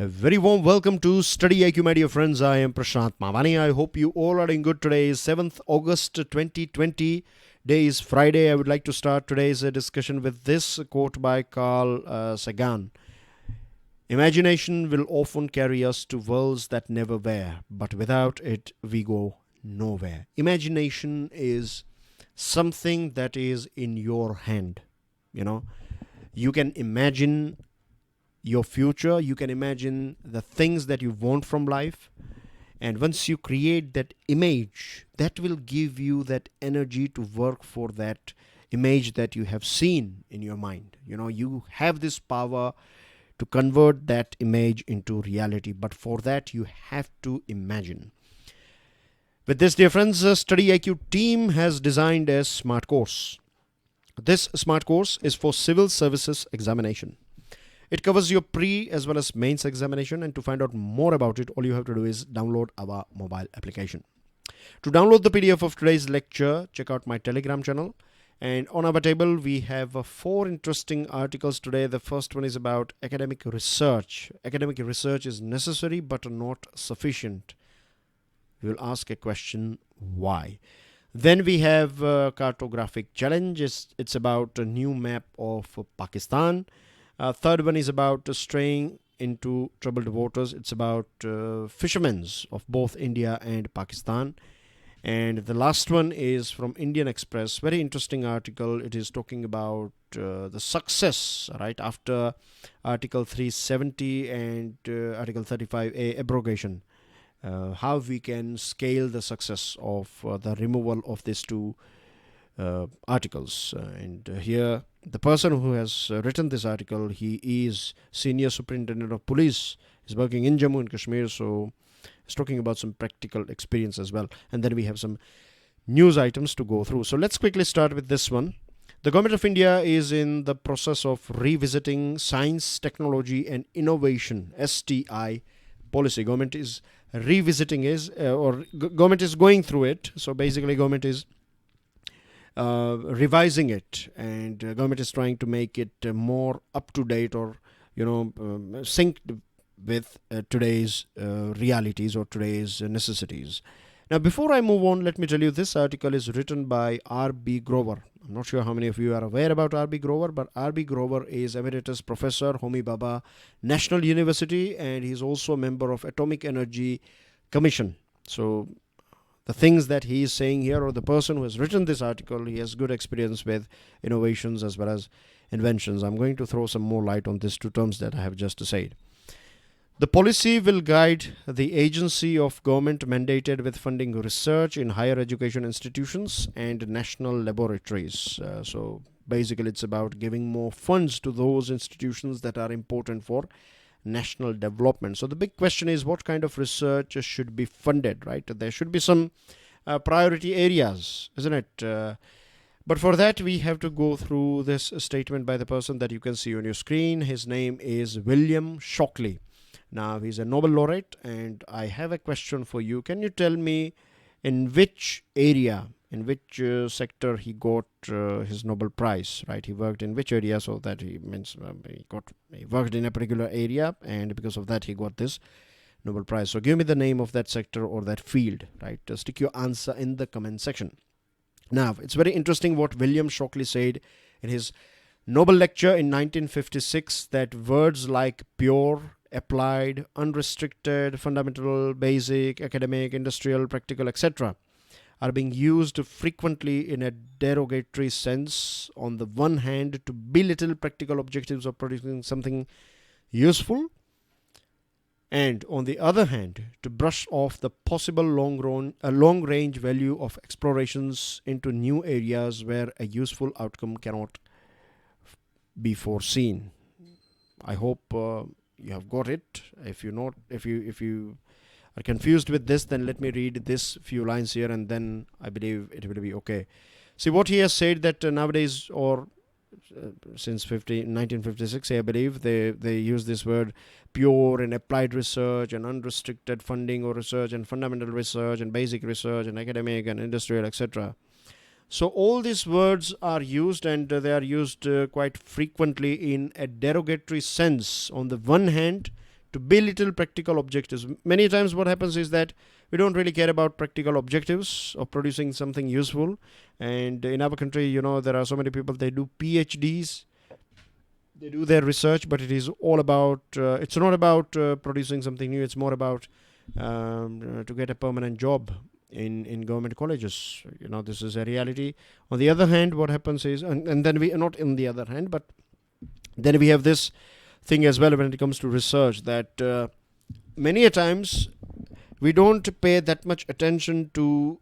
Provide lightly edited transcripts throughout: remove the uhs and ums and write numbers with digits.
A very warm welcome to StudyIQ, my dear friends. I am Prashant Mavani. I hope you all are doing good. Today is 7th August 2020. Day is Friday. I would like to start today's discussion with this quote by Carl Sagan. Imagination will often carry us to worlds that never were, but without it, we go nowhere. Imagination is something that is in your hand. You can imagine your future, you can imagine the things that you want from life, and once you create that image, that will give you that energy to work for that image that you have seen in your mind. You have this power to convert that image into reality, but for that you have to imagine. With this, dear friends, StudyIQ team has designed a smart course. This smart course is for Civil Services Examination. It covers your pre as well as mains examination, and to find out more about it, all you have to do is download our mobile application. To download the PDF of today's lecture, check out my Telegram channel. And on our table, we have 4 interesting articles today. The first one is about academic research. Academic research is necessary but not sufficient. We will ask a question, why? Then we have Cartographic Challenges. It's about a new map of Pakistan. Third one is about straying into troubled waters. It's about fishermen of both India and Pakistan. And the last one is from Indian Express. Very interesting article. It is talking about the success, right, after Article 370 and Article 35A abrogation. How we can scale the success of the removal of these two articles. And here, the person who has written this article, he is Senior Superintendent of Police. He's working in Jammu and Kashmir, so he's talking about some practical experience as well. And then we have some news items to go through. So let's quickly start with this one. The Government of India is in the process of revisiting Science, Technology and Innovation, STI Policy. Government is revisiting government is going through it. So basically government is revising it, and government is trying to make it more up to date or synced with today's realities or today's necessities. Now, before I move on, let me tell you this article is written by R.B. Grover. I'm not sure how many of you are aware about R.B. Grover, but R.B. Grover is Emeritus Professor, Homi Bhabha National University, and he's also a member of Atomic Energy Commission. So the things that he is saying here, or the person who has written this article, he has good experience with innovations as well as inventions. I'm going to throw some more light on these two terms that I have just said. The policy will guide the agency of government mandated with funding research in higher education institutions and national laboratories. So basically it's about giving more funds to those institutions that are important for national development. So the big question is, what kind of research should be funded, right? There should be some priority areas, isn't it? But for that, we have to go through this statement by the person that you can see on your screen. His name is William Shockley. Now, he's a Nobel laureate, and I have a question for you. Can you tell me in which area, in which sector he got his Nobel Prize, right? He worked in which area, so that he worked in a particular area, and because of that he got this Nobel Prize. So give me the name of that sector or that field, right? Stick your answer in the comment section. Now, it's very interesting what William Shockley said in his Nobel lecture in 1956, that words like pure, applied, unrestricted, fundamental, basic, academic, industrial, practical, etc. are being used frequently in a derogatory sense. On the one hand, to belittle practical objectives of producing something useful, and on the other hand, to brush off the possible long-range value of explorations into new areas where a useful outcome cannot be foreseen. I hope you have got it. If you are confused with this, then let me read this few lines here, and then I believe it will be okay. See what he has said, that nowadays, or since 1956, I believe, they use this word pure and applied research and unrestricted funding or research and fundamental research and basic research and academic and industrial, etc. So all these words are used, and they are used quite frequently in a derogatory sense. On the one hand, to belittle practical objectives. Many times what happens is that we don't really care about practical objectives of producing something useful. And in our country, there are so many people, they do PhDs, they do their research, but it is all about, it's not about producing something new, it's more about to get a permanent job in government colleges. This is a reality. On the other hand, what happens is, and then we, not in the other hand, but then we have this thing as well when it comes to research, that many a times we don't pay that much attention to,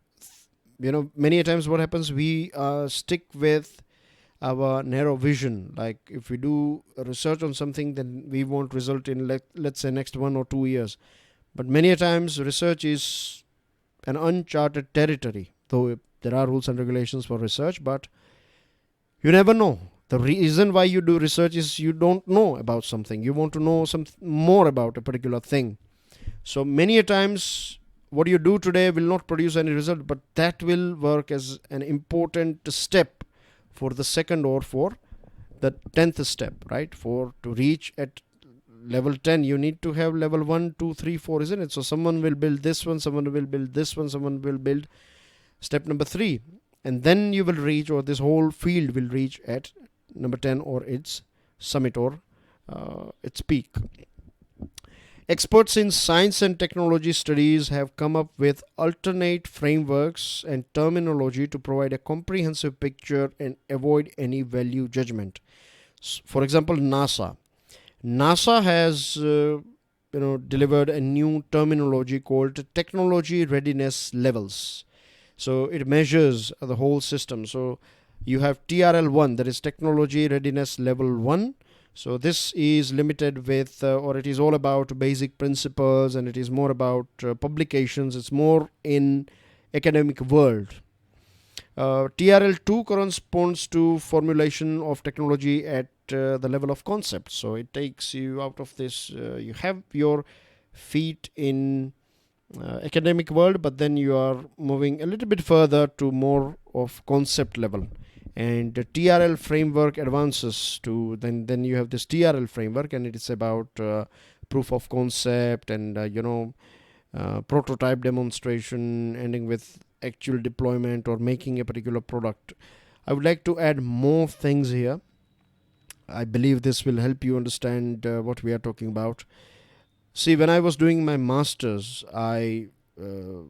many a times what happens, we stick with our narrow vision. Like if we do research on something, then we won't result in, let's say, next 1 or 2 years. But many a times research is an uncharted territory, though there are rules and regulations for research, but you never know. The reason why you do research is you don't know about something. You want to know some more about a particular thing. So many a times what you do today will not produce any result, but that will work as an important step for the second or for the 10th step, right? For to reach at level 10, you need to have level 1, 2, 3, 4, isn't it? So someone will build this one, someone will build this one, someone will build step number 3. And then you will reach, or this whole field will reach at number 10 or its summit or its peak. Experts in science and technology studies have come up with alternate frameworks and terminology to provide a comprehensive picture and avoid any value judgment. For example, NASA has delivered a new terminology called technology readiness levels. So it measures the whole system. So you have TRL1, that is technology readiness level 1. So this is limited with, or it is all about basic principles, and it is more about publications. It's more in academic world. TRL2 corresponds to formulation of technology at the level of concept. So it takes you out of this, you have your feet in academic world, but then you are moving a little bit further to more of concept level. And the TRL framework advances to, then you have this TRL framework, and it is about proof of concept and prototype demonstration, ending with actual deployment or making a particular product. I would like to add more things here. I believe this will help you understand what we are talking about. See, when I was doing my masters, I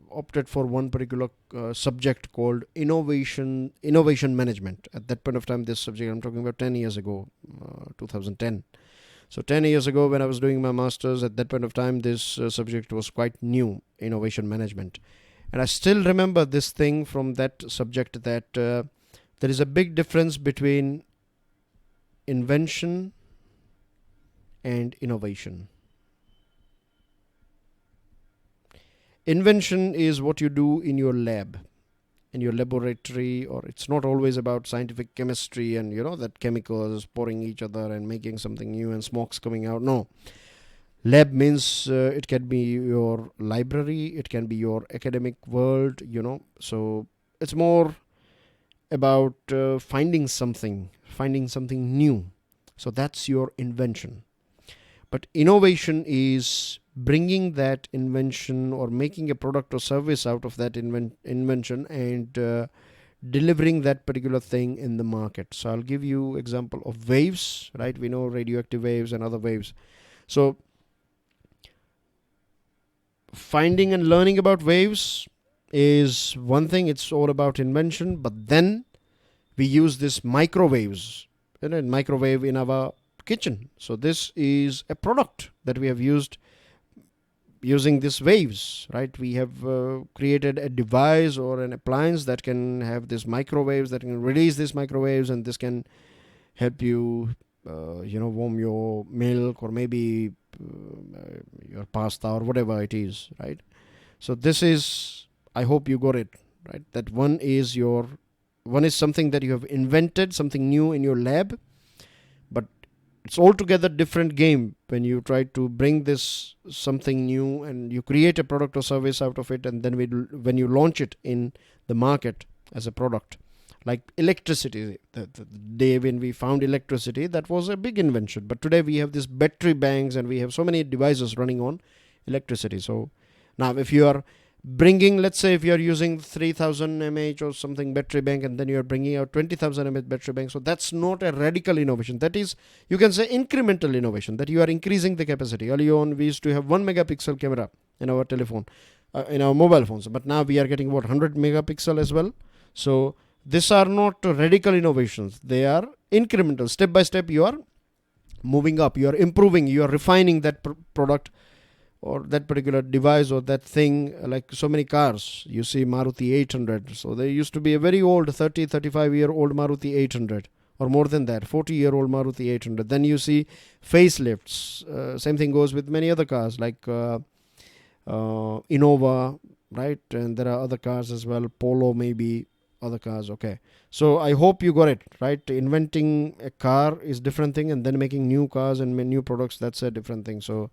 opted for one particular subject called innovation management. At that point of time, this subject, I'm talking about 10 years ago, 2010. So 10 years ago when I was doing my masters, at that point of time, this subject was quite new, innovation management. And I still remember this thing from that subject, that there is a big difference between invention and innovation. Invention is what you do in your lab, in your laboratory, or it's not always about scientific chemistry and that chemicals pouring each other and making something new and smokes coming out. No. Lab means it can be your library, it can be your academic world, so it's more about finding something new. So that's your invention. But innovation is bringing that invention or making a product or service out of that invention and delivering that particular thing in the market. So I'll give you example of waves, right? We know radioactive waves and other waves. So finding and learning about waves is one thing. It's all about invention. But then we use this microwaves, microwave in our kitchen. So this is a product that we have used using these waves, right? We have created a device or an appliance that can have these microwaves, that can release these microwaves, and this can help you warm your milk or maybe your pasta or whatever it is, right? So this is, I hope you got it, right? That one is something that you have invented, something new in your lab, but it's altogether different game when you try to bring this something new and you create a product or service out of it, and then when you launch it in the market as a product. Like electricity, the day when we found electricity, that was a big invention. But today we have these battery banks and we have so many devices running on electricity. So now if you are bringing, let's say if you are using 3000 mAh or something battery bank, and then you are bringing out 20,000 mAh battery bank, so that's not a radical innovation. That is, you can say, incremental innovation, that you are increasing the capacity. Earlier on we used to have 1 megapixel camera in our telephone, in our mobile phones, but now we are getting 100 megapixel as well. So these are not radical innovations, they are incremental. Step by step you are moving up, you are improving, you are refining that product or that particular device or that thing. Like so many cars, you see Maruti 800. So there used to be a very old 35-year-old Maruti 800, or more than that, 40-year-old Maruti 800. Then you see facelifts. Same thing goes with many other cars like Innova, right? And there are other cars as well, Polo, maybe other cars. Okay, so I hope you got it right. Inventing a car is different thing, and then making new cars and new products, that's a different thing. So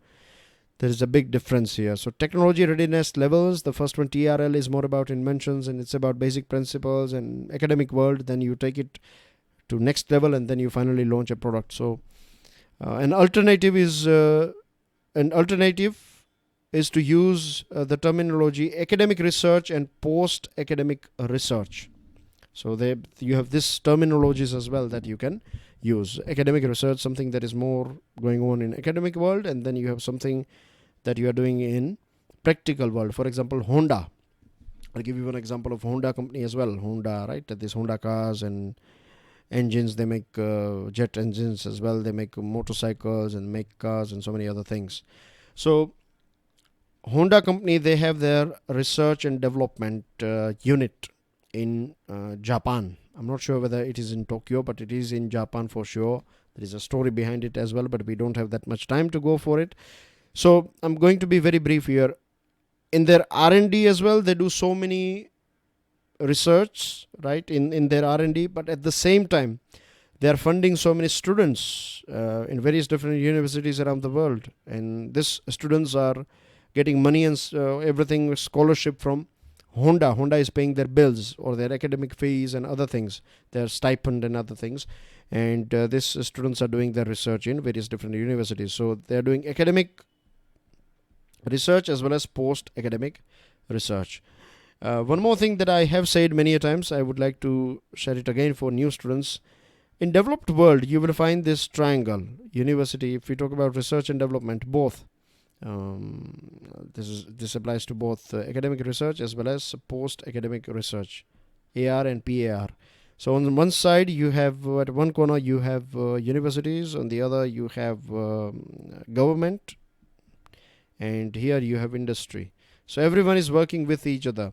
there is a big difference here. So technology readiness levels, the first one, TRL, is more about inventions and it's about basic principles and academic world. Then you take it to next level and then you finally launch a product. So an alternative is to use the terminology academic research and post academic research. So you have this terminologies as well that you can use. Academic research, something that is more going on in academic world, and then you have something that you are doing in practical world. For example, Honda. I'll give you one example of Honda company as well. Honda, right? These Honda cars and engines, they make jet engines as well. They make motorcycles and make cars and so many other things. So Honda company, they have their research and development unit in Japan. I'm not sure whether it is in Tokyo, but it is in Japan for sure. There is a story behind it as well, but we don't have that much time to go for it. So I'm going to be very brief here. In their R&D as well, they do so many research, right, in their R&D, but at the same time, they are funding so many students in various different universities around the world. And these students are getting money and everything, scholarship from Honda. Honda is paying their bills or their academic fees and other things, their stipend and other things. And these students are doing their research in various different universities. So they are doing academic research as well as post-academic research. One more thing that I have said many a times, I would like to share it again for new students. In developed world, you will find this triangle. University, if we talk about research and development, both. This applies to both academic research as well as post-academic research, AR and PAR. So on one side you have, at one corner you have universities, on the other you have government, and here you have industry. So everyone is working with each other.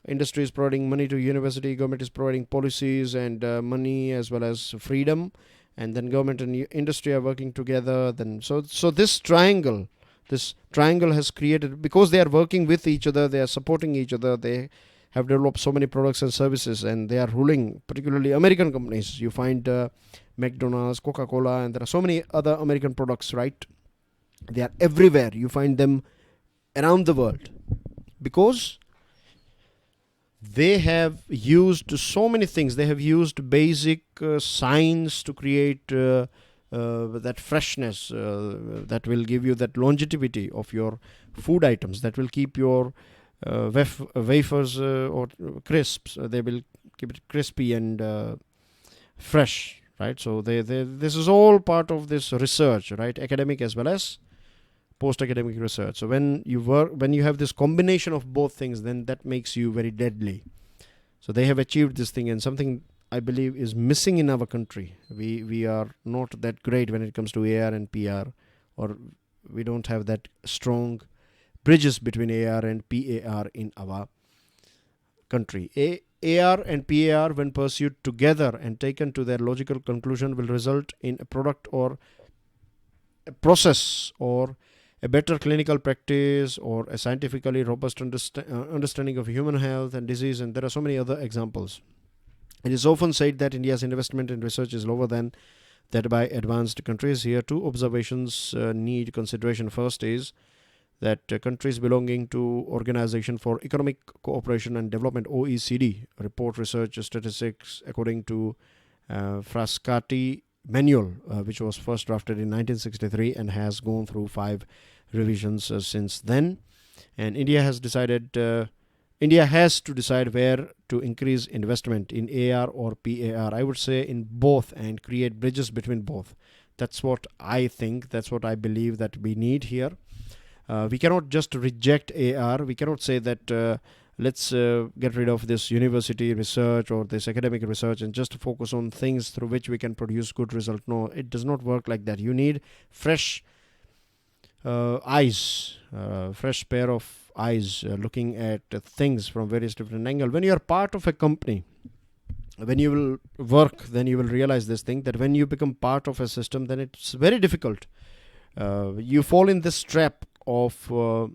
Industry is providing money to university, government is providing policies and money as well as freedom, and then government and industry are working together. Then so this triangle has created, because they are working with each other, they are supporting each other, they have developed so many products and services, and they are ruling, particularly American companies. You find McDonald's, Coca-Cola, and there are so many other American products, right? They are everywhere. You find them around the world because they have used so many things. They have used basic science to create that freshness that will give you that longevity of your food items, that will keep your wafers or crisps. They will keep it crispy and fresh, right? So this is all part of this research, right? Academic as well as post-academic research. So when you have this combination of both things, then that makes you very deadly. So they have achieved this thing, and something I believe is missing in our country. We are not that great when it comes to AR and PR, or we don't have that strong bridges between AR and PAR in our country. AR and PAR, when pursued together and taken to their logical conclusion, will result in a product or a process or a better clinical practice or a scientifically robust understanding of human health and disease, and there are so many other examples. It is often said that India's investment in research is lower than that by advanced countries. Here, two observations need consideration. First is that countries belonging to Organization for Economic Cooperation and Development, OECD, report research statistics according to Frascati manual, which was first drafted in 1963 and has gone through 5 revisions since then. And India has to decide where to increase investment in AR or PAR. I would say in both, and create bridges between both. That's what I think. That's what I believe that we need here. We cannot just reject AR. We cannot say that let's get rid of this university research or this academic research and just focus on things through which we can produce good result. No, it does not work like that. You need fresh eyes, fresh pair of eyes looking at things from various different angles. When you are part of a company, when you will work, then you will realize this thing, that when you become part of a system, then it's very difficult. You fall in this trap of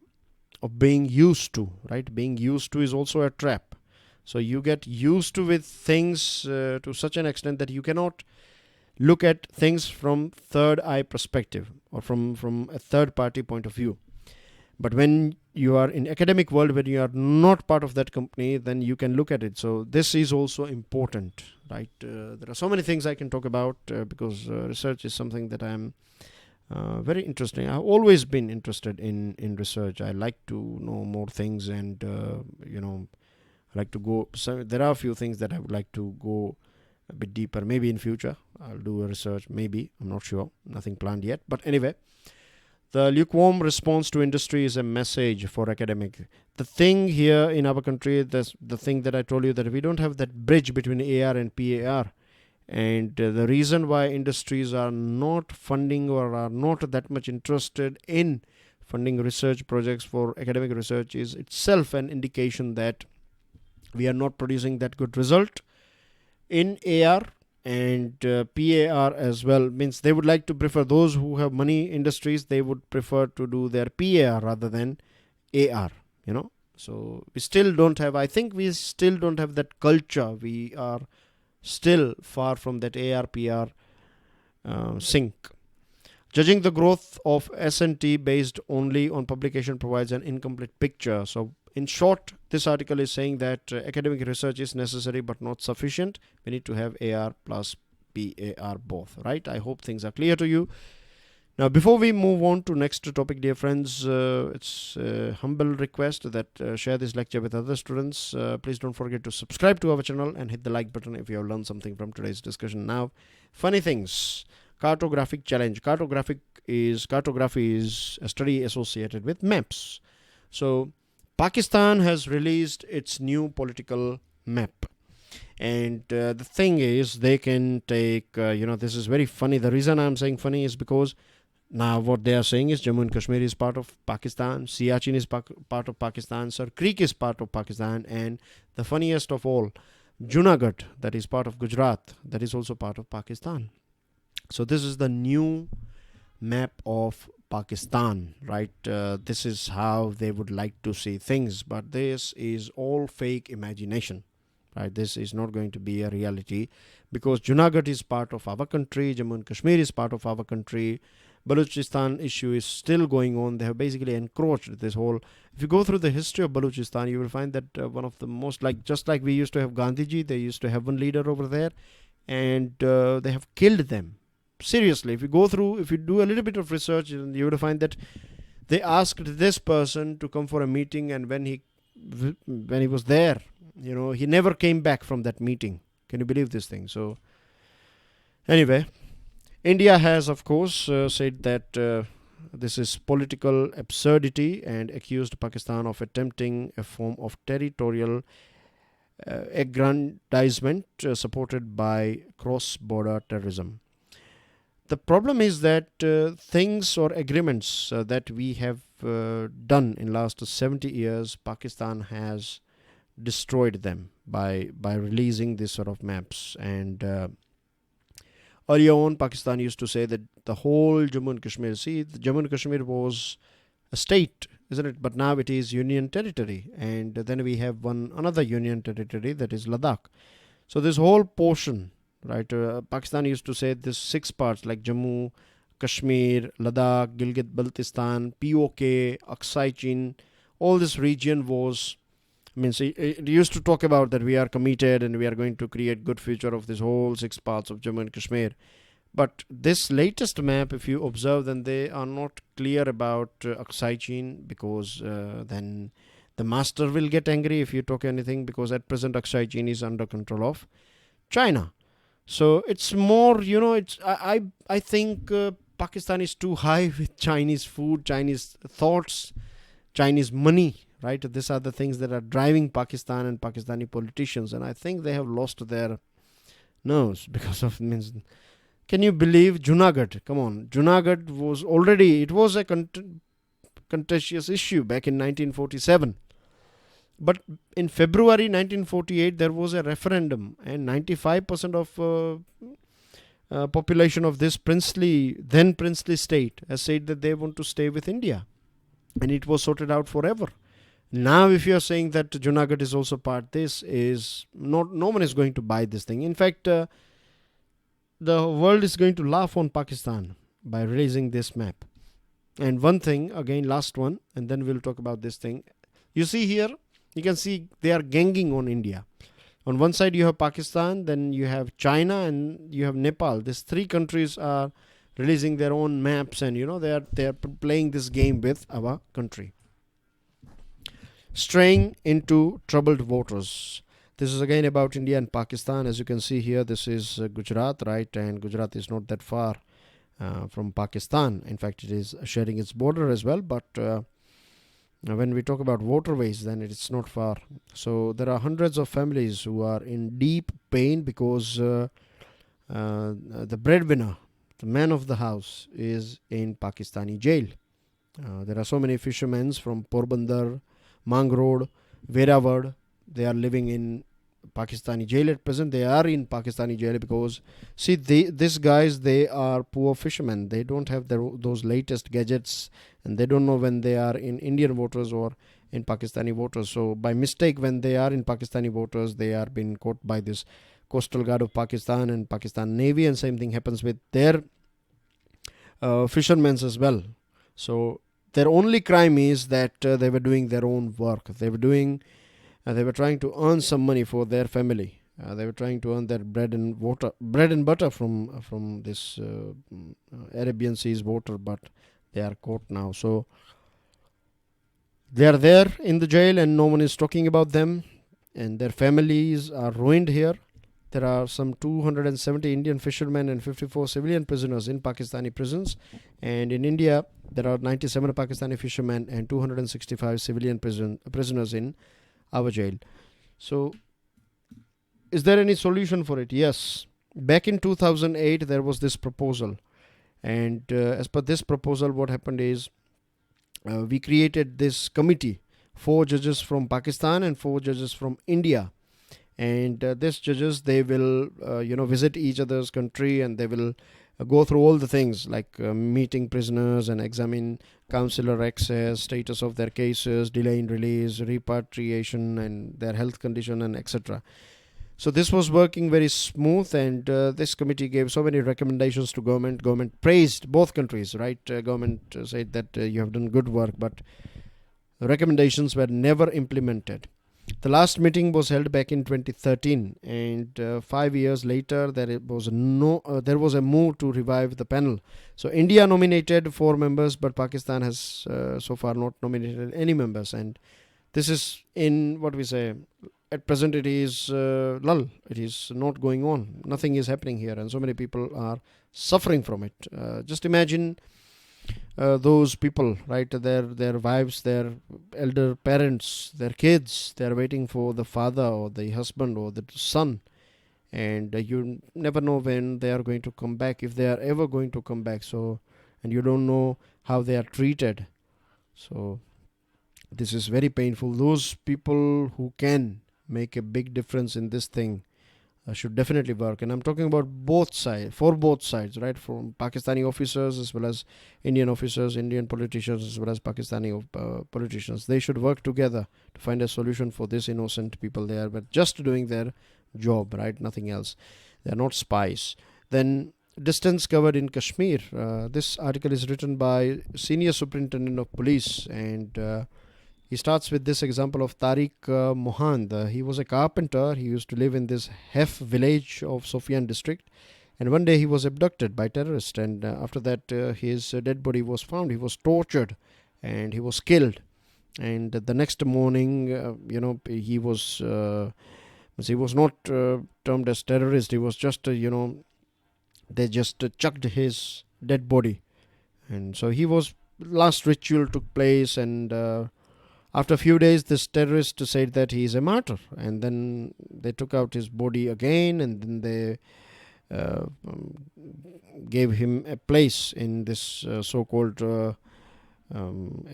being used to, right? Being used to is also a trap. So you get used to with things to such an extent that you cannot look at things from third eye perspective or from a third party point of view. But when you are in academic world, when you are not part of that company, then you can look at it. So this is also important, right? There are so many things I can talk about because research is something that I'm very interesting. I've always been interested in research. I like to know more things, and I like to go. So there are a few things that I would like to go a bit deeper. Maybe in future I'll do a research. Maybe, I'm not sure. Nothing planned yet. But anyway, the lukewarm response to industry is a message for academic. The thing here in our country, the thing that I told you, that we don't have that bridge between AR and PAR. And the reason why industries are not funding or are not that much interested in funding research projects for academic research is itself an indication that we are not producing that good result in AR and PAR as well. Means they would like to prefer, those who have money industries, they would prefer to do their PAR rather than AR, So we still don't have, I think we still don't have that culture. We are still far from that AR-PR sync. Judging the growth of S&T based only on publication provides an incomplete picture. So in short, this article is saying that academic research is necessary but not sufficient. We need to have AR plus PAR both, right? I hope things are clear to you. Now, before we move on to next topic, dear friends, it's a humble request that share this lecture with other students. Please don't forget to subscribe to our channel and hit the like button if you have learned something from today's discussion. Now, funny things. Cartographic challenge. Cartography is a study associated with maps. So, Pakistan has released its new political map. And the thing is, they can take, this is very funny. The reason I'm saying funny is because now what they are saying is Jammu and Kashmir is part of Pakistan, Siachen is part of Pakistan, Sir Creek is part of Pakistan, and the funniest of all, Junagadh, that is part of Gujarat, that is also part of Pakistan. So this is the new map of Pakistan, right? This is how they would like to see things, but this is all fake imagination, right? This is not going to be a reality because Junagadh is part of our country, Jammu and Kashmir is part of our country. Balochistan issue is still going on. They have basically encroached this whole. If you go through the history of Balochistan, you will find that one of the most, just like we used to have Gandhiji, they used to have one leader over there, and they have killed them. Seriously, if you do a little bit of research, you will find that they asked this person to come for a meeting, and when he was there, he never came back from that meeting. Can you believe this thing? So, anyway. India has, of course, said that this is political absurdity and accused Pakistan of attempting a form of territorial aggrandizement supported by cross-border terrorism. The problem is that things or agreements that we have done in last 70 years, Pakistan has destroyed them by releasing this sort of maps. And earlier on, Pakistan used to say that the whole Jammu and Kashmir, Jammu and Kashmir was a state, isn't it? But now it is union territory. And then we have another union territory, that is Ladakh. So this whole portion, right? Pakistan used to say this 6 parts like Jammu, Kashmir, Ladakh, Gilgit-Baltistan, POK, Aksai Chin, all this region was, means it used to talk about that we are committed and we are going to create good future of this whole 6 parts of Jammu and Kashmir. But this latest map, if you observe, then they are not clear about Aksai Chin, because then the master will get angry if you talk anything, because at present Aksai Chin is under control of China. So it's more, it's I think Pakistan is too high with Chinese food, Chinese thoughts, Chinese money, right? These are the things that are driving Pakistan and Pakistani politicians, and I think they have lost their nerves because of, means, can you believe Junagadh? Come on, Junagadh was already, it was a contentious issue back in 1947. But in February 1948, there was a referendum, and 95% of population of this then princely state has said that they want to stay with India, and it was sorted out forever. Now, if you are saying that Junagadh is also part, this is not, no one is going to buy this thing. In fact, the world is going to laugh on Pakistan by releasing this map. And one thing, again, last one, and then we'll talk about this thing. You see here, you can see they are ganging on India. On one side you have Pakistan, then you have China, and you have Nepal. These 3 countries are releasing their own maps, and they are playing this game with our country. Straying into troubled waters. This is again about India and Pakistan. As you can see here, this is Gujarat, right? And Gujarat is not that far from Pakistan. In fact, it is sharing its border as well. But when we talk about waterways, then it's not far. So there are hundreds of families who are in deep pain because the breadwinner, the man of the house, is in Pakistani jail. There are so many fishermen from Porbandar, Mangrod, Verawad. They are living in Pakistani jail at present. They are in Pakistani jail because, see, these guys, they are poor fishermen. They don't have those latest gadgets, and they don't know when they are in Indian waters or in Pakistani waters. So by mistake, when they are in Pakistani waters, they are being caught by this Coastal Guard of Pakistan and Pakistan Navy, and same thing happens with their fishermen as well. So their only crime is that they were doing their own work. They were trying to earn some money for their family. They were trying to earn their bread and butter from this Arabian Sea's water, but they are caught now. So they are there in the jail, and no one is talking about them, and their families are ruined here. There are some 270 Indian fishermen and 54 civilian prisoners in Pakistani prisons, and in India there are 97 Pakistani fishermen and 265 civilian prisoners in our jail. So is there any solution for it? Yes. Back in 2008 there was this proposal, and as per this proposal, what happened is we created this committee, 4 judges from Pakistan and 4 judges from India, and these judges, they will visit each other's country, and they will go through all the things like meeting prisoners and examine consular access, status of their cases, delay in release, repatriation, and their health condition, and etc. So this was working very smooth, and this committee gave so many recommendations to government. Government praised both countries, right? Government said that you have done good work, but recommendations were never implemented. The last meeting was held back in 2013, and 5 years later there was a move to revive the panel. So India nominated 4 members, but Pakistan has so far not nominated any members, and this is in what we say. At present, it is lull. It is not going on. Nothing is happening here, and so many people are suffering from it. Just imagine those people, right? Their wives, their elder parents, their kids. They are waiting for the father or the husband or the son, and you never know when they are going to come back, if they are ever going to come back. So, and you don't know how they are treated. So, this is very painful. Those people who can make a big difference in this thing should definitely work, and I'm talking about both sides, for both sides, right? From Pakistani officers as well as Indian officers, Indian politicians as well as Pakistani politicians. They should work together to find a solution for these innocent people there, but just doing their job, right? Nothing else. They are not spies. Then distance covered in Kashmir. This article is written by Senior Superintendent of Police, and he starts with this example of Tariq Mohand. He was a carpenter. He used to live in this Hef village of Sofian district, and one day he was abducted by terrorists, and after that his dead body was found. He was tortured and he was killed, and the next morning he was not termed as terrorist. He was just they just chucked his dead body, and so he was last ritual took place, and after a few days this terrorist said that he is a martyr, and then they took out his body again, and then they gave him a place in this so-called a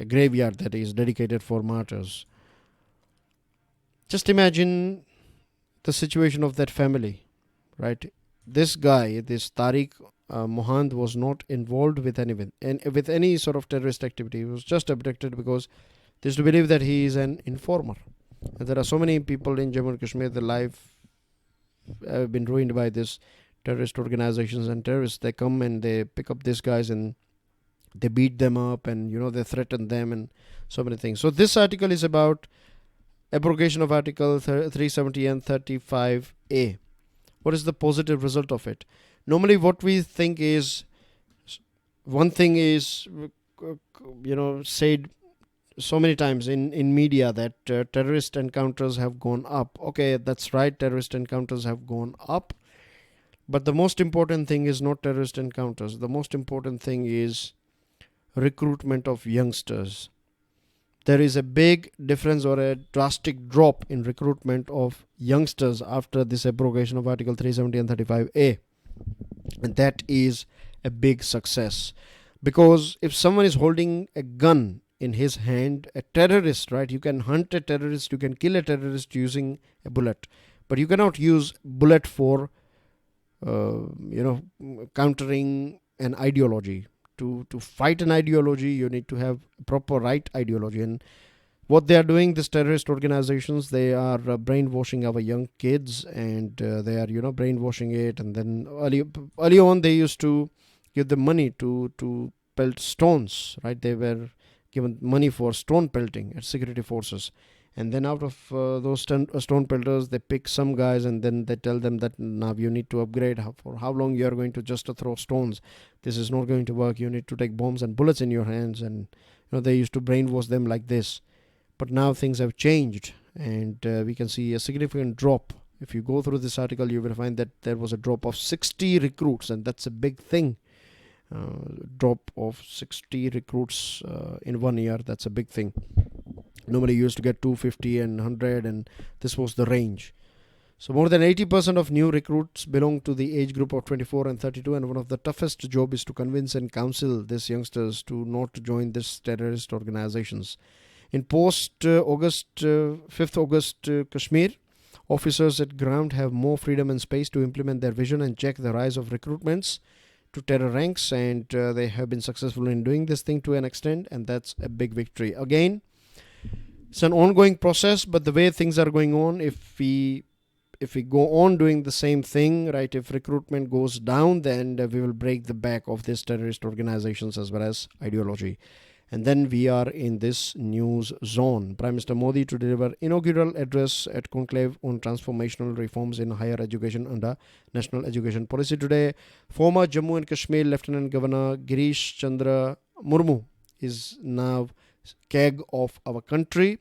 graveyard that is dedicated for martyrs. Just imagine the situation of that family, right? This guy, this Tariq Mohand, was not involved with any sort of terrorist activity. He was just abducted because they used to believe that he is an informer. And there are so many people in Jammu and Kashmir, their life have been ruined by this terrorist organizations and terrorists. They come and they pick up these guys and they beat them up, and they threaten them and so many things. So this article is about abrogation of Article 370 and 35A. What is the positive result of it? Normally what we think is, one thing is said so many times in media that terrorist encounters have gone up. Okay, that's right, terrorist encounters have gone up, but the most important thing is not terrorist encounters. The most important thing is recruitment of youngsters. There is a big difference or a drastic drop in recruitment of youngsters after this abrogation of Article 370 and 35A, and that is a big success, because if someone is holding a gun in his hand, a terrorist, right? You can hunt a terrorist, you can kill a terrorist using a bullet, but you cannot use bullet for countering an ideology. To fight an ideology, you need to have proper right ideology. And what they are doing, these terrorist organizations, they are brainwashing our young kids, and they are brainwashing it. And then early on, they used to give them money to pelt stones, right? They were given money for stone pelting at security forces, and then out of those stone pelters, they pick some guys, and then they tell them that now you need to upgrade. For how long you are going to just throw stones? This is not going to work. You need to take bombs and bullets in your hands. And they used to brainwash them like this. But now things have changed, and we can see a significant drop. If you go through this article, you will find that there was a drop of 60 recruits, and that's a big thing. Drop of 60 recruits in 1 year, that's a big thing. Normally you used to get 250 and 100, and this was the range. So more than 80% of new recruits belong to the age group of 24 and 32, and one of the toughest job is to convince and counsel these youngsters to not join these terrorist organizations. In post-August, 5th August Kashmir, officers at ground have more freedom and space to implement their vision and check the rise of recruitments to terror ranks, and they have been successful in doing this thing to an extent, and that's a big victory. Again, it's an ongoing process, but the way things are going on, if we go on doing the same thing, right, if recruitment goes down, then we will break the back of these terrorist organizations as well as ideology. And then we are in this news zone. Prime Minister Modi to deliver inaugural address at conclave on transformational reforms in higher education under National Education Policy. Today, former Jammu and Kashmir Lieutenant Governor Girish Chandra Murmu is now king of our country.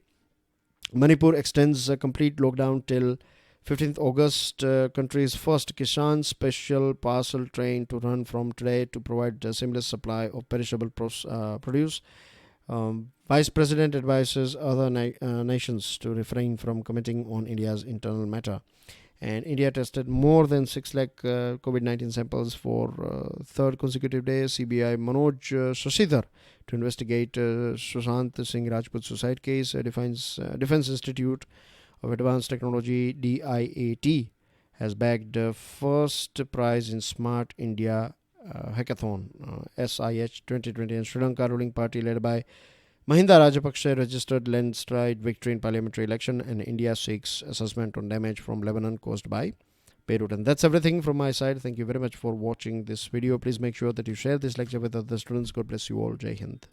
Manipur extends a complete lockdown till 15th August. Country's first Kisan special parcel train to run from today to provide a seamless supply of perishable produce. Vice President advises other nations to refrain from commenting on India's internal matter. And India tested more than 6 lakh COVID-19 samples for third consecutive day. CBI Manoj Shashidhar to investigate Sushant Singh Rajput suicide case. Defense Institute of Advanced Technology DIAT has bagged first prize in Smart India Hackathon SIH 2020, and Sri Lanka ruling party led by Mahinda Rajapaksa registered landslide victory in parliamentary election, and India seeks assessment on damage from Lebanon caused by Beirut. And that's everything from my side. Thank you very much for watching this video. Please make sure that you share this lecture with other students. God bless you all. Jai Hind.